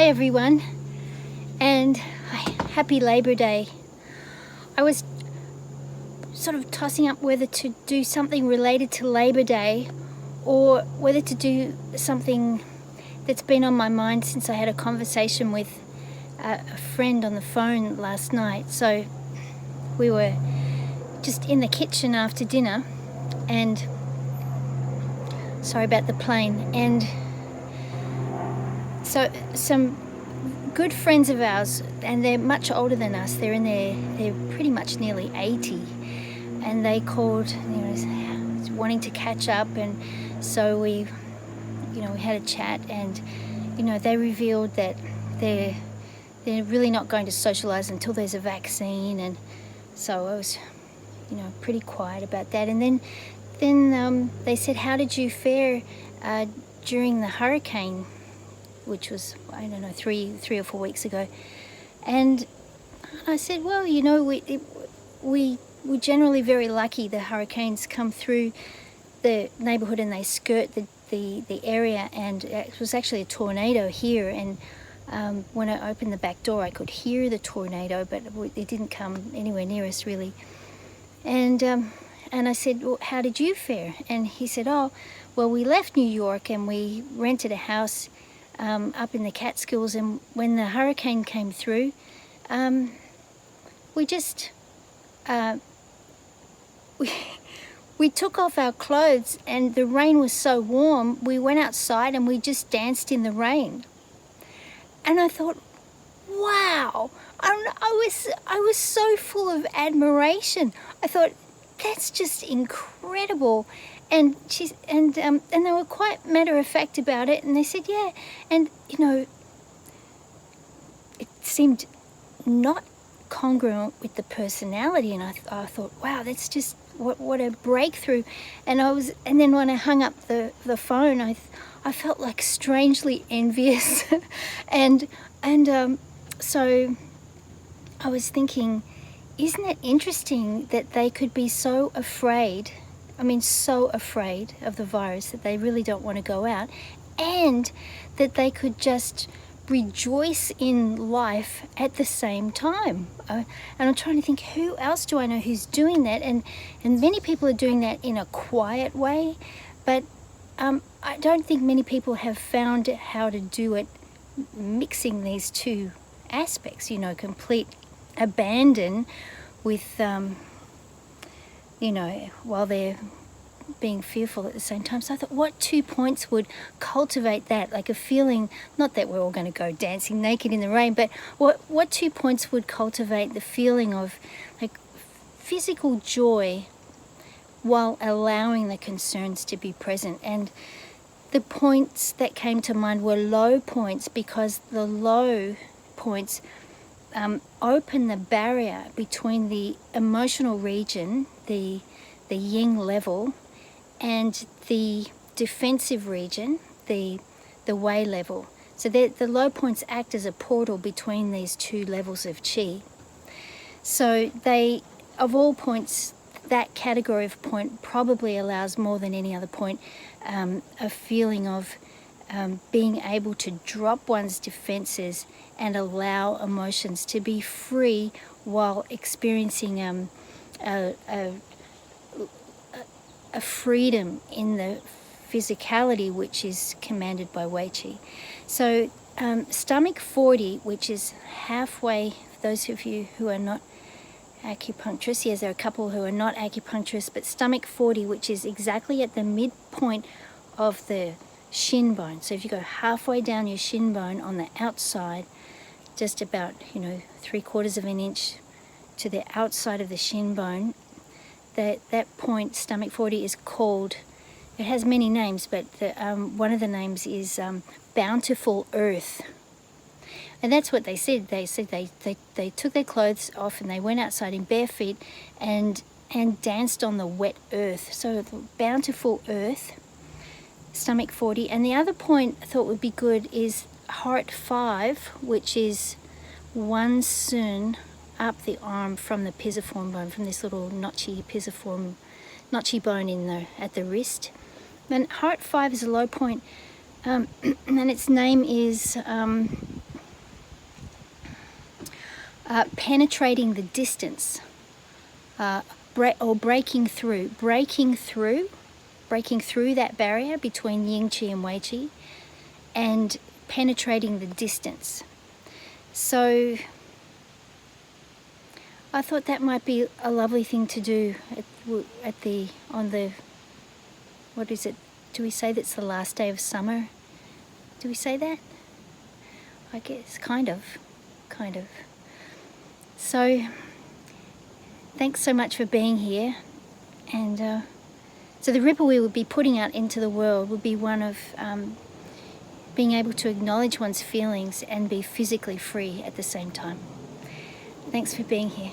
everyone, and happy Labor Day. I was sort of tossing up whether to do something related to Labor Day or whether to do something that's been on my mind since I had a conversation with a friend on the phone last night. So we were just in the kitchen after dinner, and sorry about the plane, and so some good friends of ours, and they're much older than us, they're pretty much nearly 80, and they called, wanting to catch up, and so we had a chat, and they revealed that they're really not going to socialize until there's a vaccine, and so I was pretty quiet about that. And then they said, how did you fare during the hurricane, which was, I don't know, three or 4 weeks ago? And I said, well, we're generally very lucky. The hurricanes come through the neighborhood and they skirt the area, and it was actually a tornado here, and when I opened the back door I could hear the tornado, but it didn't come anywhere near us really. And I said, well, how did you fare? And he said, oh, well, we left New York and we rented a house up in the Catskills, and when the hurricane came through, we just we took off our clothes, and the rain was so warm, we went outside and we just danced in the rain. And I thought, wow, I was so full of admiration. I thought, that's just incredible. And they were quite matter of fact about it, and they said, yeah, and it seemed not congruent with the personality, and I thought, wow, that's just what a breakthrough. And then when I hung up the phone, I felt like strangely envious, and so I was thinking, isn't it interesting that they could be so afraid, so afraid of the virus that they really don't want to go out, and that they could just rejoice in life at the same time. And I'm trying to think, who else do I know who's doing that? And many people are doing that in a quiet way, but I don't think many people have found how to do it mixing these two aspects, complete abandon with, while they're being fearful at the same time. So I thought, what 2 points would cultivate that, like a feeling, not that we're all going to go dancing naked in the rain, but what 2 points would cultivate the feeling of like physical joy while allowing the concerns to be present? And the points that came to mind were low points, because the low points open the barrier between the emotional region, the yin level, and the defensive region, the wei level. So the low points act as a portal between these two levels of qi. So they, of all points, that category of point probably allows more than any other point a feeling of being able to drop one's defenses and allow emotions to be free while experiencing a freedom in the physicality which is commanded by Wei Qi. So stomach 40, which is halfway, for those of you who are not acupuncturists, yes, there are a couple who are not acupuncturists, but stomach 40, which is exactly at the midpoint of the shin bone. So if you go halfway down your shin bone on the outside, just about 3/4 of an inch to the outside of the shin bone, that point, stomach 40, is called, it has many names, but one of the names is bountiful earth. And that's what they said. They said they took their clothes off and they went outside in bare feet and danced on the wet earth. So bountiful earth, stomach 40. And the other point I thought would be good is heart 5, which is one sun up the arm from the pisiform bone, from this little notchy bone at the wrist. And heart 5 is a low point, and its name is penetrating the distance, breaking through that barrier between Yin Qi and Wei Qi, and penetrating the distance. So I thought that might be a lovely thing to do on the, what is it? Do we say that's the last day of summer? Do we say that? I guess, kind of. So, thanks so much for being here. And so the ripple we would be putting out into the world would be one of being able to acknowledge one's feelings and be physically free at the same time. Thanks for being here.